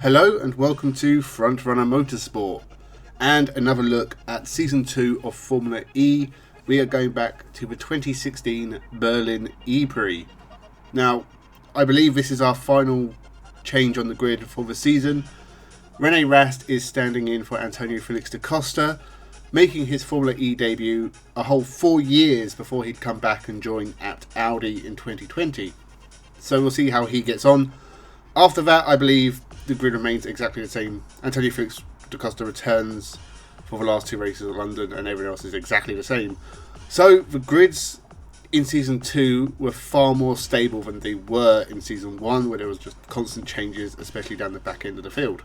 Hello and welcome to Frontrunner Motorsport and another look at Season 2 of Formula E. We are going back to the 2016 Berlin E-Prix. Now, I believe this is our final change on the grid for the season. René Rast is standing in for Antonio Felix da Costa, making his Formula E debut a whole 4 years before he'd come back and join at Audi in 2020. So we'll see how he gets on. After that, I believe the grid remains exactly the same. Antonio Felix da Costa returns for the last 2 races at London and everyone else is exactly the same. So the grids in Season 2 were far more stable than they were in Season 1, where there was just constant changes, especially down the back end of the field.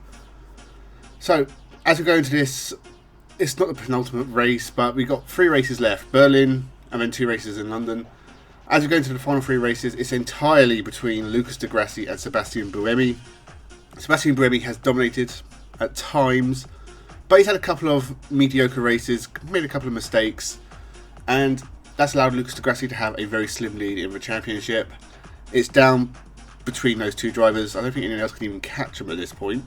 So as we go into this, it's not the penultimate race, but we got 3 races left. Berlin and then 2 races in London. As we go into the final 3 races, it's entirely between Lucas di Grassi and Sebastian Buemi. Sebastian Buemi has dominated at times, but he's had a couple of mediocre races, made a couple of mistakes, and that's allowed Lucas di Grassi to have a very slim lead in the championship. It's down between those 2 drivers. I don't think anyone else can even catch them at this point.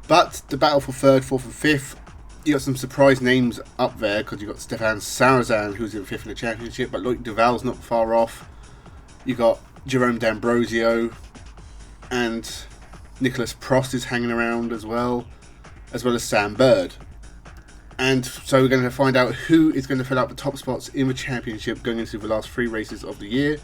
But the battle for 3rd, 4th and 5th, you got some surprise names up there, because you've got Stefan Sarrazin, who's in 5th in the championship, but Loic Duval's not far off. You've got Jerome D'Ambrosio, and Nicholas Prost is hanging around as well as Sam Bird. And so we're going to find out who is going to fill out the top spots in the championship going into the last 3 races of the year.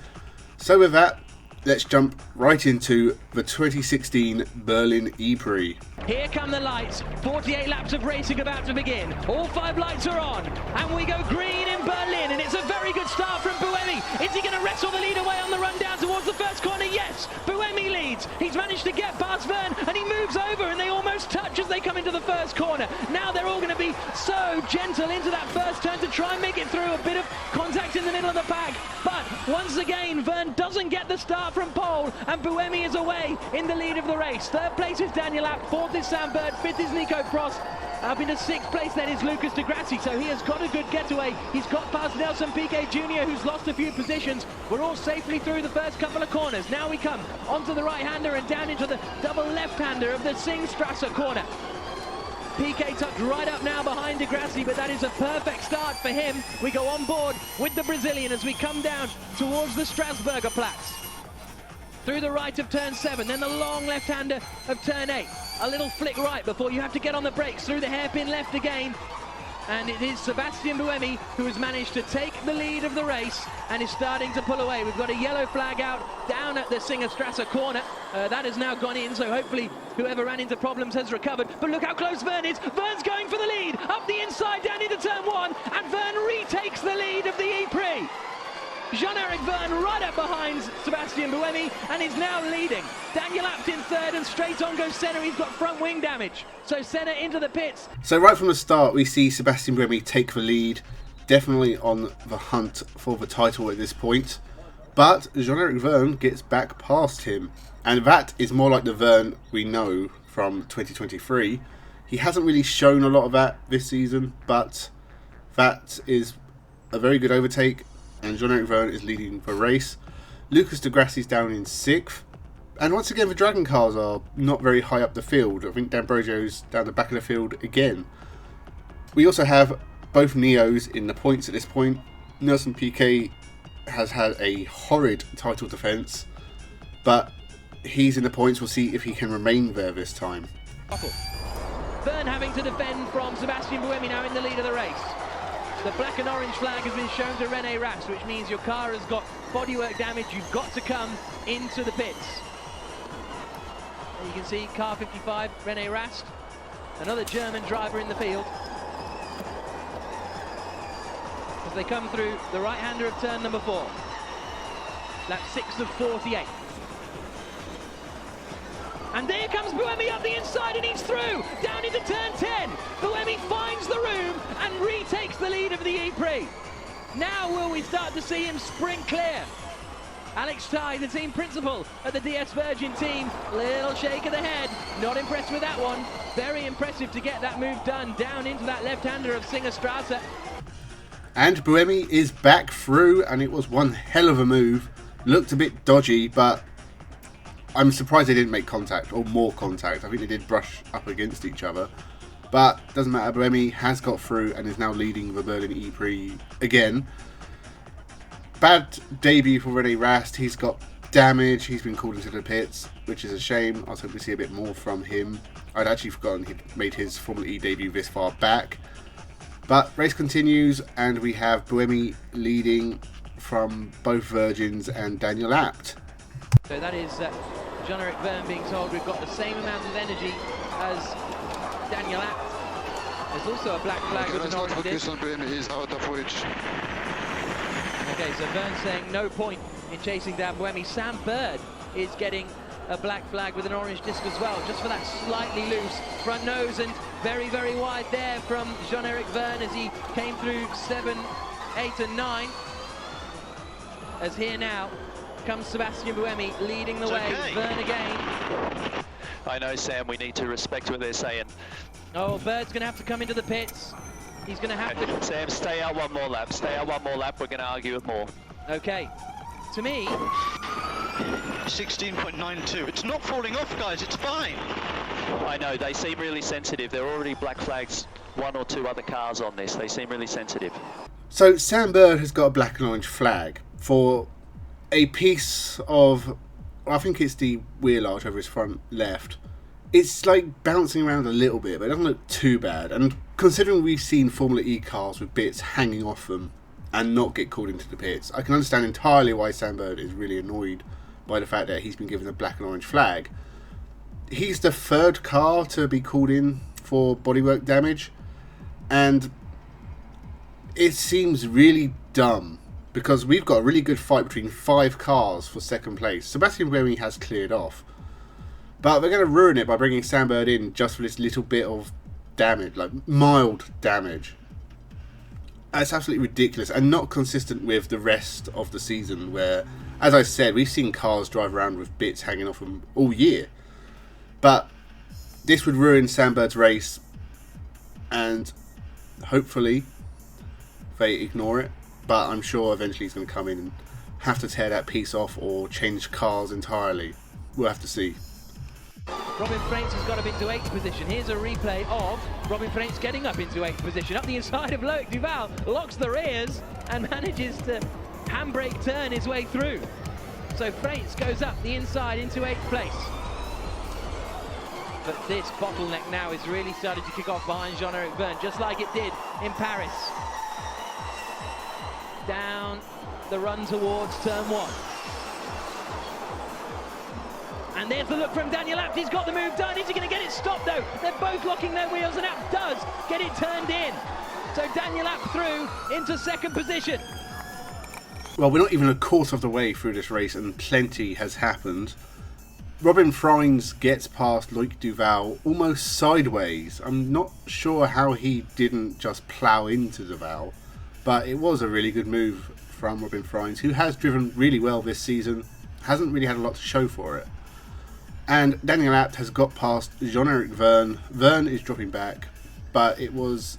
So with that, let's jump right into the 2016 Berlin E-Prix. Here come the lights, 48 laps of racing about to begin. All 5 lights are on, and we go green in Berlin, and it's a very good start from Buemi. Is he going to wrestle the lead away on the run down towards the first corner? Yes, Buemi leads. He's managed to get past Verne, and he moves over, and they almost touch as they come into the first corner. Now they're all going to be so gentle into that first turn to try and make it through. A bit of contact in the middle of the pack, but once again, Verne doesn't get the start from pole, and Buemi is away in the lead of the race. 3rd place is Daniel Abt, 4th is Sam Bird, 5th is Nico Prost. Up into 6th place then is Lucas di Grassi, so he has got a good getaway. He's got past Nelson Piquet Jr., who's lost a few positions. We're all safely through the first couple of corners. Now we come onto the right-hander and down into the double left-hander of the Singstrasse corner. Piquet tucked right up now behind di Grassi, but that is a perfect start for him. We go on board with the Brazilian as we come down towards the Strasburger Platz. Through the right of turn 7, then the long left-hander of turn 8. A little flick right before you have to get on the brakes through the hairpin left again. And it is Sebastian Buemi who has managed to take the lead of the race and is starting to pull away. We've got a yellow flag out down at the Singerstrasse corner. That has now gone in, so hopefully whoever ran into problems has recovered. But look how close Verne is. Verne's going for the lead, up the inside, down into turn 1, and Verne retakes the lead of the E-Prix. Jean-Eric Verne right up behind Sebastian Buemi and is now leading. Daniel Abt in 3rd, and straight on goes Senna. He's got front wing damage, so Senna into the pits. So right from the start we see Sebastian Buemi take the lead, definitely on the hunt for the title at this point. But Jean-Eric Verne gets back past him, and that is more like the Verne we know from 2023. He hasn't really shown a lot of that this season, but that is a very good overtake. And Jean-Eric Verne is leading the race. Lucas di Grassi's down in 6th. And once again, the Dragon cars are not very high up the field. I think D'Ambrosio's down the back of the field again. We also have both Neos in the points at this point. Nelson Piquet has had a horrid title defence, but he's in the points. We'll see if he can remain there this time. Verne having to defend from Sebastian Buemi now in the lead of the race. The black and orange flag has been shown to René Rast, which means your car has got bodywork damage. You've got to come into the pits. And you can see car 55, René Rast, another German driver in the field. As they come through the right-hander of turn number 4. Lap 6 of 48. And there comes Buemi up the inside and he's through, down into turn 10. Buemi finds the room and retakes the lead of the E-Prix. Now will we start to see him sprint clear? Alex Tye, the team principal at the DS Virgin team, little shake of the head, not impressed with that one. Very impressive to get that move done down into that left-hander of Singerstrasse. And Buemi is back through, and it was one hell of a move. Looked a bit dodgy, but I'm surprised they didn't make contact, or more contact. I think they did brush up against each other. But doesn't matter, Buemi has got through and is now leading the Berlin E-Prix again. Bad debut for Rene Rast. He's got damage. He's been called into the pits, which is a shame. I was hoping to see a bit more from him. I'd actually forgotten he'd made his Formula E debut this far back. But race continues, and we have Buemi leading from both Virgins and Daniel Abt. So that is Jean-Eric Verne being told we've got the same amount of energy as Daniel Abt. There's also a black flag with an orange disc. He's out of reach. Okay, so Verne saying no point in chasing down Buemi. Sam Bird is getting a black flag with an orange disc as well, just for that slightly loose front nose, and very, very wide there from Jean-Eric Verne as he came through 7, 8 and 9. As here now comes Sebastian Buemi leading the way. Okay. Verne again. I know, Sam, we need to respect what they're saying. Oh, Bird's going to have to come into the pits. He's going to have to... Sam, stay out one more lap. Stay out one more lap. We're going to argue it more. Okay. To me... 16.92. It's not falling off, guys. It's fine. I know. They seem really sensitive. There are already black flags, 1 or 2 other cars on this. They seem really sensitive. So Sam Bird has got a black and orange flag for a piece of... I think it's the wheel arch over his front left. It's like bouncing around a little bit, but it doesn't look too bad. And considering we've seen Formula E cars with bits hanging off them and not get called into the pits, I can understand entirely why Sam Bird is really annoyed by the fact that he's been given a black and orange flag. He's the 3rd car to be called in for bodywork damage, and it seems really dumb because we've got a really good fight between 5 cars for 2nd place. Sebastian Buemi has cleared off, but they're going to ruin it by bringing Sam Bird in just for this little bit of damage, like mild damage. It's absolutely ridiculous and not consistent with the rest of the season where, as I said, we've seen cars drive around with bits hanging off them all year. But this would ruin Sam Bird's race, and hopefully they ignore it. But I'm sure eventually he's going to come in and have to tear that piece off or change cars entirely. We'll have to see. Robin Freins has got up into 8th position. Here's a replay of Robin Freins getting up into 8th position. Up the inside of Loic Duval, locks the rears and manages to handbrake turn his way through. So Freins goes up the inside into 8th place. But this bottleneck now is really starting to kick off behind Jean-Eric Verne, just like it did in Paris. Down the run towards turn 1. And there's the look from Daniel Abt. He's got the move done. Is he going to get it stopped though? They're both locking their wheels, and Abt does get it turned in. So Daniel Abt through into 2nd position. Well, we're not even a quarter of the way through this race and plenty has happened. Robin Freins gets past Loic Duval almost sideways. I'm not sure how he didn't just plough into Duval, but it was a really good move from Robin Freins, who has driven really well this season, hasn't really had a lot to show for it. And Daniel Abt has got past Jean-Eric Verne. Verne is dropping back, but it was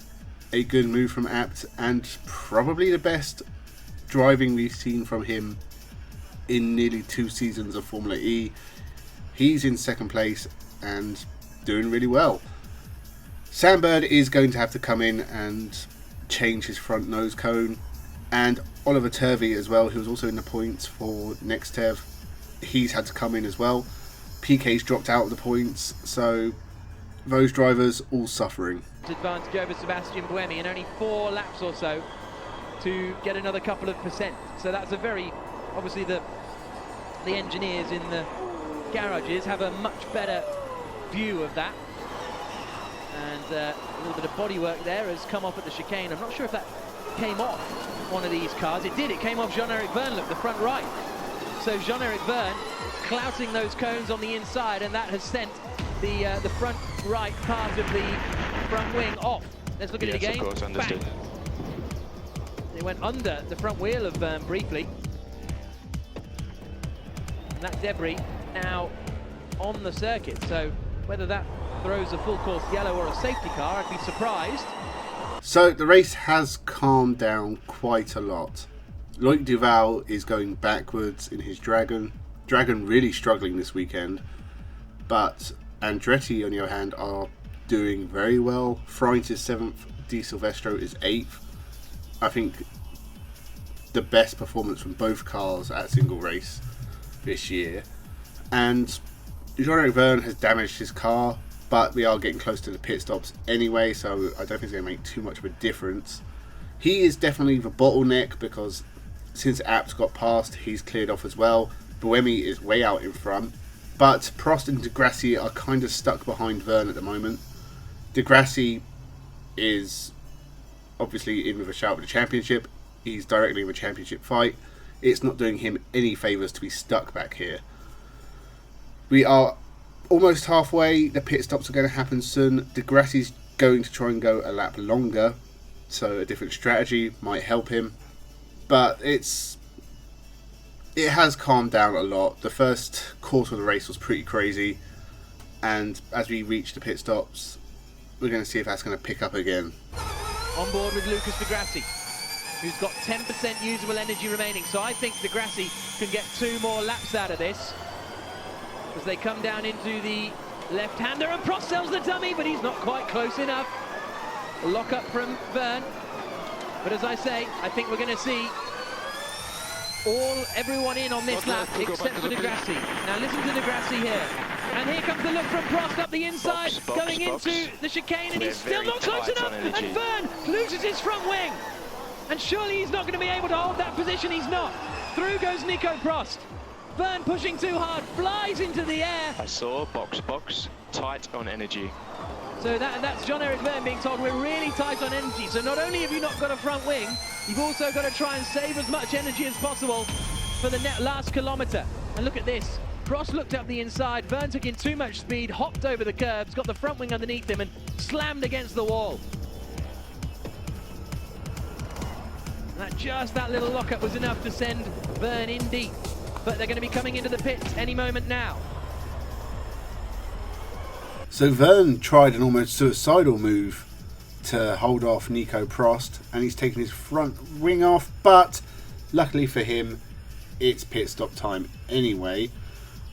a good move from Abt and probably the best driving we've seen from him in nearly 2 seasons of Formula E. He's in 2nd place and doing really well. Sam Bird is going to have to come in and change his front nose cone, and Oliver Turvey as well, who was also in the points for Nextev, he's had to come in as well. PK's dropped out of the points, so those drivers all suffering. Advantage over Sebastian Buemi, and only 4 laps or so to get another couple of percent. So that's a very, obviously the engineers in the garages have a much better view of that. And a little bit of bodywork there has come off at the chicane. I'm not sure if that came off one of these cars. It did, it came off Jean-Eric Verne, look, the front right. So Jean-Eric Verne clouting those cones on the inside, and that has sent the front right part of the front wing off. Let's look at it again. Of course, understood. Bang. It went under the front wheel of Verne briefly. And that debris now on the circuit, so whether that throws a full course yellow or a safety car, I'd be surprised. So the race has calmed down quite a lot. Loic Duval is going backwards in his Dragon. Dragon really struggling this weekend, but Andretti, on the other hand, are doing very well. Freins is 7th, Di Silvestro is 8th. I think the best performance from both cars at a single race this year. And Jean-Eric Vergne has damaged his car, but we are getting close to the pit stops anyway, so I don't think it's going to make too much of a difference. He is definitely the bottleneck because since Abt got past, he's cleared off as well. Buemi is way out in front, but Prost and Degrassi are kind of stuck behind Vergne at the moment. Degrassi is obviously in with a shout for the championship. He's directly in the championship fight. It's not doing him any favours to be stuck back here. We are almost halfway. The pit stops are going to happen soon. Degrassi's going to try and go a lap longer, so a different strategy might help him. But it has calmed down a lot. The first quarter of the race was pretty crazy, and as we reach the pit stops, we're going to see if that's going to pick up again. On board with Lucas Degrassi, who's got 10% usable energy remaining. So I think Degrassi can get 2 more laps out of this. As they come down into the left-hander, and Prost sells the dummy, but he's not quite close enough. A lock-up from Vergne. But as I say, I think we're going to see everyone in on this lap except for Degrassi. Now listen to Degrassi here. And here comes the look from Prost up the inside, going into the chicane, and he's still not close enough. And Vergne loses his front wing. And surely he's not going to be able to hold that position. He's not. Through goes Nico Prost. Vergne pushing too hard, flies into the air. I saw box, tight on energy. So that's Jean-Eric Vergne being told we're really tight on energy. So not only have you not got a front wing, you've also got to try and save as much energy as possible for the last kilometre. And look at this. Prost looked up the inside, Vergne took in too much speed, hopped over the curbs, got the front wing underneath him and slammed against the wall. That little lockup was enough to send Vergne in deep. But they're going to be coming into the pits any moment now. So Vergne tried an almost suicidal move to hold off Nico Prost, and he's taken his front wing off, but luckily for him, it's pit stop time anyway.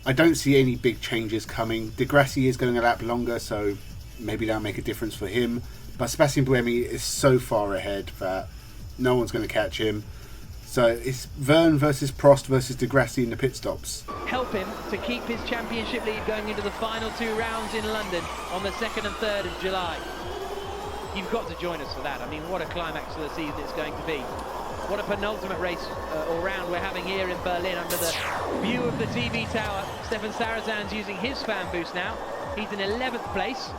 I don't see any big changes coming. Degrassi is going a lap longer, so maybe that'll make a difference for him. But Sebastian Buemi is so far ahead that no one's going to catch him. So it's Vergne versus Prost versus Degrassi in the pit stops. Help him to keep his championship lead going into the final 2 rounds in London on the 2nd and 3rd of July. You've got to join us for that. I mean, what a climax for the season it's going to be. What a penultimate race or round we're having here in Berlin under the view of the TV tower. Stefan Sarazan's using his fan boost now. He's in 11th place.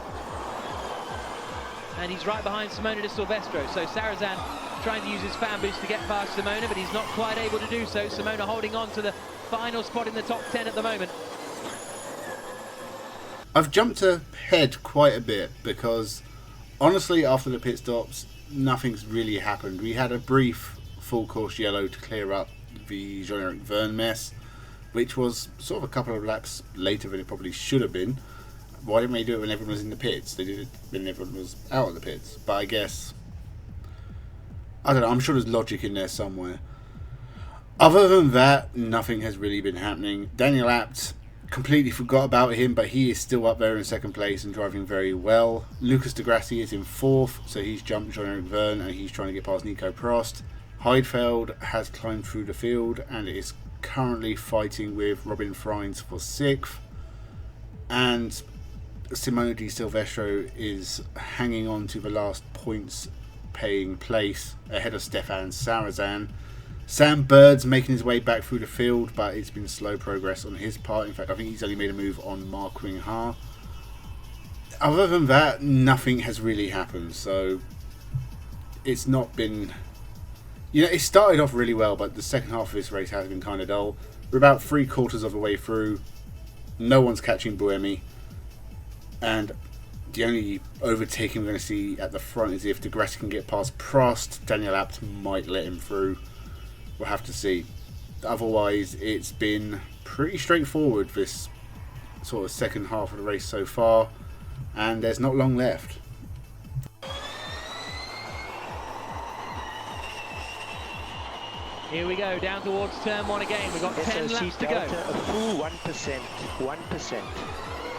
And he's right behind Simona de Silvestro. So Sarazan trying to use his fan boost to get past Simona, but he's not quite able to do so. Simona holding on to the final spot in the top 10 at the moment. I've jumped ahead quite a bit because honestly, after the pit stops, nothing's really happened. We had a brief full course yellow to clear up the Jean-Eric Vergne mess, which was sort of a couple of laps later than it probably should have been. Why didn't they do it when everyone was in the pits? They did it when everyone was out of the pits. But I guess, I don't know, I'm sure there's logic in there somewhere. Other than that, nothing has really been happening. Daniel Abt, completely forgot about him, but he is still up there in 2nd place and driving very well. Lucas Degrassi is in 4th, so he's jumped Jean-Eric Vergne and he's trying to get past Nico Prost. Heidfeld has climbed through the field and is currently fighting with Robin Freins for 6th. And Simona Di Silvestro is hanging on to the last points paying place ahead of Stefan Sarazan. Sam Bird's making his way back through the field, but it's been slow progress on his part. In fact, I think he's only made a move on Mark Wingha. Other than that, nothing has really happened, so it's not been... You know, it started off really well, but the second half of this race has been kind of dull. We're about 3/4 of the way through. No one's catching Buemi. And the only overtaking we're going to see at the front is if Degrassi can get past Prost. Daniel Abt might let him through. We'll have to see. Otherwise, it's been pretty straightforward, this sort of second half of the race so far. And there's not long left. Here we go, down towards turn 1 again. We've got 10 laps to go. A full 1%. 1%.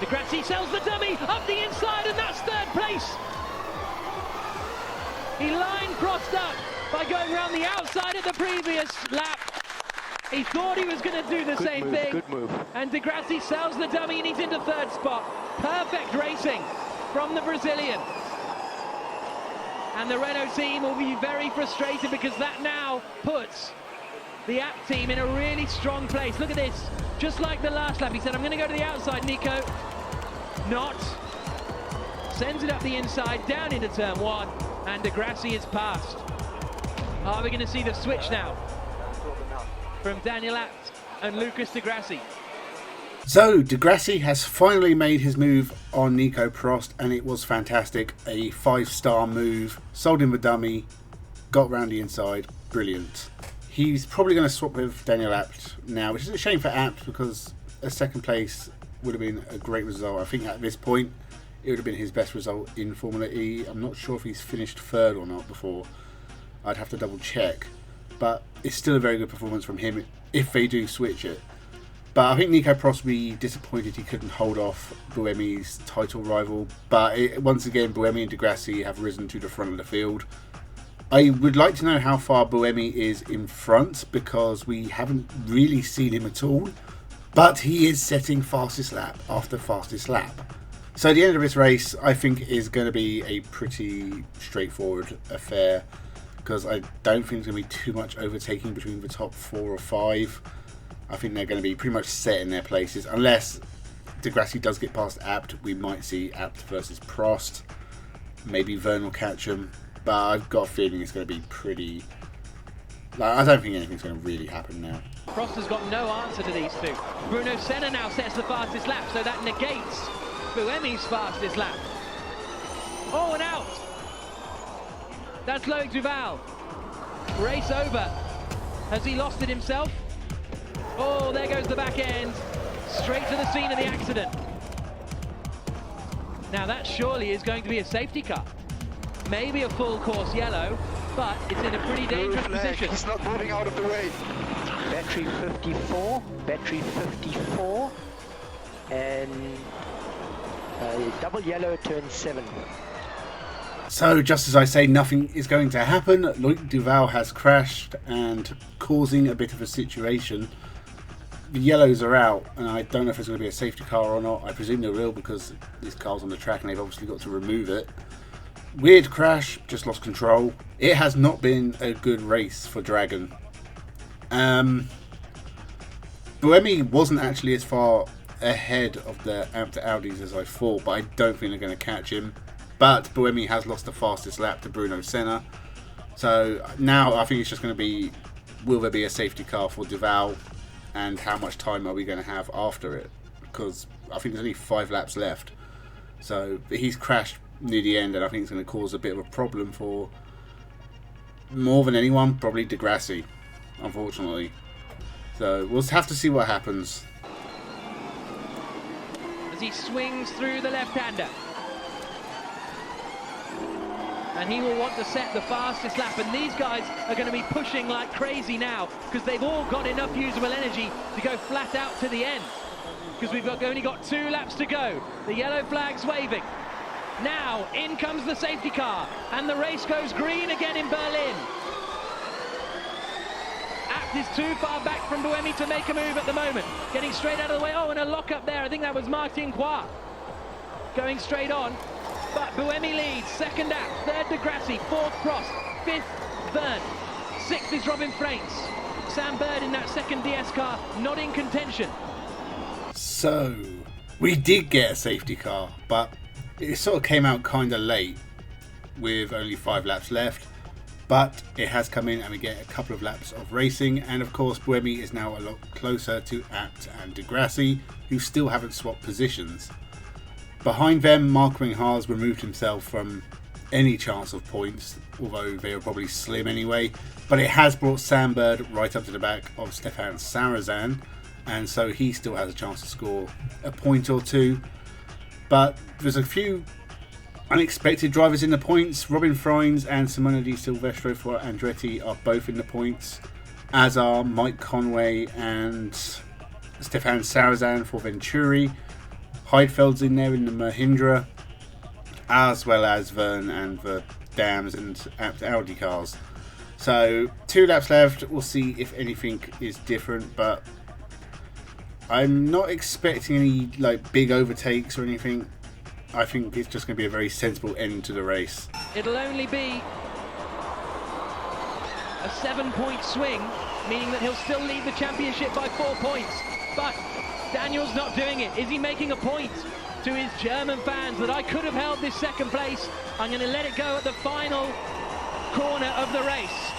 De Grassi sells the dummy up the inside, and that's third place. He line crossed up by going around the outside of the previous lap. He thought he was going to do the same thing. Good move. And De Grassi sells the dummy and he's into third spot. Perfect racing from the Brazilian. And the Renault team will be very frustrated because that now puts the Abt team in a really strong place. Look at this. Just like the last lap, he said, I'm going to go to the outside, Nico. Not. Sends it up the inside, down into turn 1. And De Grassi is passed. Are we going to see the switch now from Daniel Abt and Lucas De Grassi? So, De Grassi has finally made his move on Nico Prost, and it was fantastic. A 5-star move, sold him the dummy, got round the inside, brilliant. He's probably going to swap with Daniel Abt now, which is a shame for Abt because a second place would have been a great result. I think at this point it would have been his best result in Formula E. I'm not sure if he's finished third or not before. I'd have to double check, but it's still a very good performance from him if they do switch it. But I think Nico Prost will be disappointed he couldn't hold off Buemi's title rival. But once again, Buemi and De Grassi have risen to the front of the field. I would like to know how far Buemi is in front because we haven't really seen him at all. But he is setting fastest lap after fastest lap. So the end of this race, I think, is going to be a pretty straightforward affair because I don't think there's going to be too much overtaking between the top 4 or 5. I think they're going to be pretty much set in their places. Unless De Grassi does get past Abt, we might see Abt versus Prost. Maybe Verne will catch him. But I've got a feeling it's going to be pretty... I don't think anything's going to really happen now. Prost has got no answer to these two. Bruno Senna now sets the fastest lap, so that negates Buemi's fastest lap. Oh, and out! That's Loic Duval. Race over. Has he lost it himself? Oh, there goes the back end. Straight to the scene of the accident. Now that surely is going to be a safety car. Maybe a full course yellow, but it's in a pretty dangerous position. He's not moving out of the way. Battery 54. Battery 54. And double yellow turn 7. So, just as I say, nothing is going to happen. Loic Duval has crashed and causing a bit of a situation. The yellows are out, and I don't know if there's going to be a safety car or not. I presume there will because this car's on the track and they've obviously got to remove it. Weird crash, just lost control. It has not been a good race for Dragon. Buemi wasn't actually as far ahead of the Abt Audis as I thought, but I don't think they're going to catch him. But Buemi has lost the fastest lap to Bruno Senna. So now I think it's just going to be, will there be a safety car for Duval? And how much time are we going to have after it? Because I think there's only 5 laps left. So he's crashed near the end, and I think it's going to cause a bit of a problem for, more than anyone, probably De Grassi, unfortunately. So we'll have to see what happens. As he swings through the left-hander. And he will want to set the fastest lap, and these guys are going to be pushing like crazy now because they've all got enough usable energy to go flat out to the end, because we've only got 2 laps to go. The yellow flag's waving. Now in comes the safety car, and the race goes green again in Berlin. Abt is too far back from Buemi to make a move at the moment. Getting straight out of the way. Oh, and a lock up there. I think that was Martin Croix going straight on. But Buemi leads, 2nd Abt, 3rd De Grassi, 4th Prost, 5th Verne, 6th is Robin Freins. Sam Bird in that 2nd DS car, not in contention. So, we did get a safety car, but it sort of came out kind of late with only 5 laps left. But it has come in and we get a couple of laps of racing. And of course, Buemi is now a lot closer to Abt and De Grassi, who still haven't swapped positions. Behind them, Mark Haas removed himself from any chance of points, although they were probably slim anyway. But it has brought Sam Bird right up to the back of Stefan Sarazan, and so he still has a chance to score a point or 2. But there's a few unexpected drivers in the points. Robin Freins and Simona Di Silvestro for Andretti are both in the points. as are Mike Conway and Stefan Sarazan for Venturi. Heidefeld's in there in the Mahindra, as well as Verne and the Dams and Audi cars. So 2 laps left. We'll see if anything is different, but I'm not expecting any like big overtakes or anything. I think it's just going to be a very sensible end to the race. It'll only be a 7-point swing, meaning that he'll still lead the championship by 4 points. But Daniel's not doing it. Is he making a point to his German fans that I could have held this 2nd place? I'm going to let it go at the final corner of the race.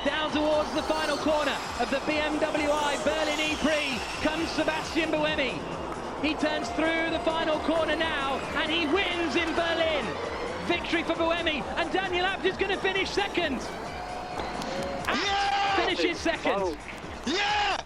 Down towards the final corner of the BMW I Berlin E-Prix comes Sebastian Buemi. He turns through the final corner now, and he wins in Berlin. Victory for Buemi, and Daniel Abt is going to finish 2nd. Abt finishes 2nd. Yeah!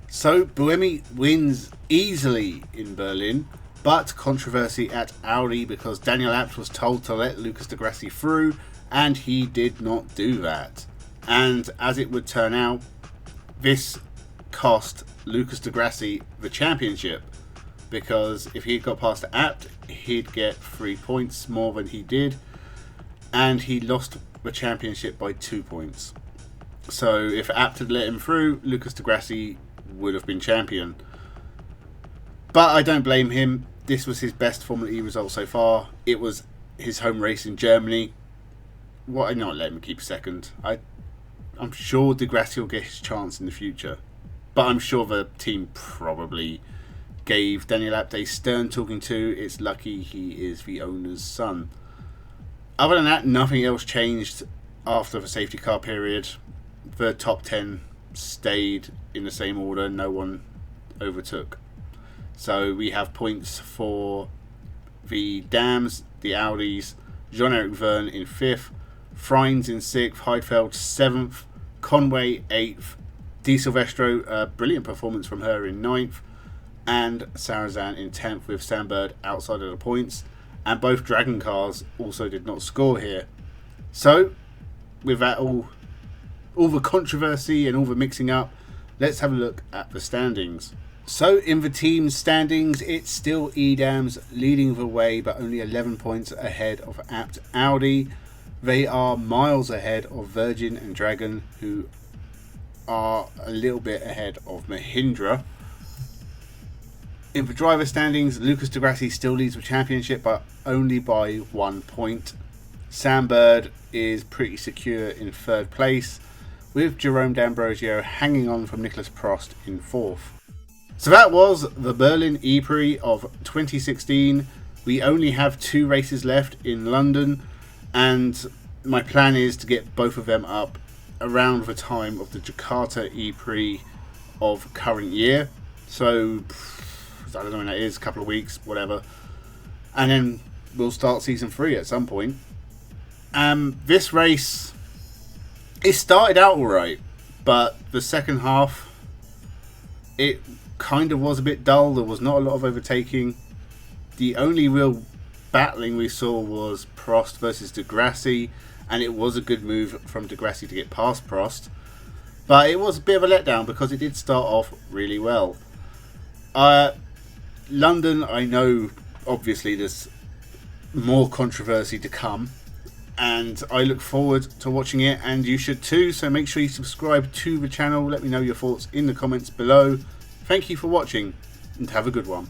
So Buemi wins easily in Berlin, but controversy at Audi because Daniel Abt was told to let Lucas di Grassi through, and he did not do that. And as it would turn out, this cost Lucas di Grassi the championship, because if he got past Abt, he'd get 3 points more than he did, and he lost the championship by 2 points. So if Abt had let him through, Lucas di Grassi would have been champion. But I don't blame him. This was his best Formula E result so far. It was his home race in Germany. Why not let him keep 2nd? I'm sure di Grassi will get his chance in the future. But I'm sure the team probably gave Daniel Abt a stern talking to. It's lucky he is the owner's son. Other than that, nothing else changed after the safety car period. The top 10 stayed in the same order. No one overtook. So we have points for the Dams, the Audis, Jean-Eric Verne in 5th, Freins in 6th, Heidfeld 7th, Conway 8th, Di Silvestro, a brilliant performance from her in 9th, and Sarazan in 10th with Sandberg outside of the points. And both Dragon cars also did not score here. So, with that all the controversy and all the mixing up, let's have a look at the standings. So in the team standings, it's still Edams leading the way, but only 11 points ahead of Abt Audi. They are miles ahead of Virgin and Dragon, who are a little bit ahead of Mahindra. In the driver standings, Lucas di Grassi still leads the championship, but only by 1 point. Sandberg is pretty secure in 3rd place, with Jerome D'Ambrosio hanging on from Nicholas Prost in 4th. So that was the Berlin E-Prix of 2016. We only have 2 races left in London, and my plan is to get both of them up around the time of the Jakarta E-Prix of current year. So I don't know when that is, a couple of weeks, whatever. And then we'll start season 3 at some point. This race, it started out alright, but the second half, it kind of was a bit dull. There was not a lot of overtaking. The only real battling we saw was Prost versus di Grassi, and it was a good move from di Grassi to get past Prost. But it was a bit of a letdown because it did start off really well. London, I know obviously there's more controversy to come, and I look forward to watching it, and you should too, so make sure you subscribe to the channel. Let me know your thoughts in the comments below. Thank you for watching, and have a good one.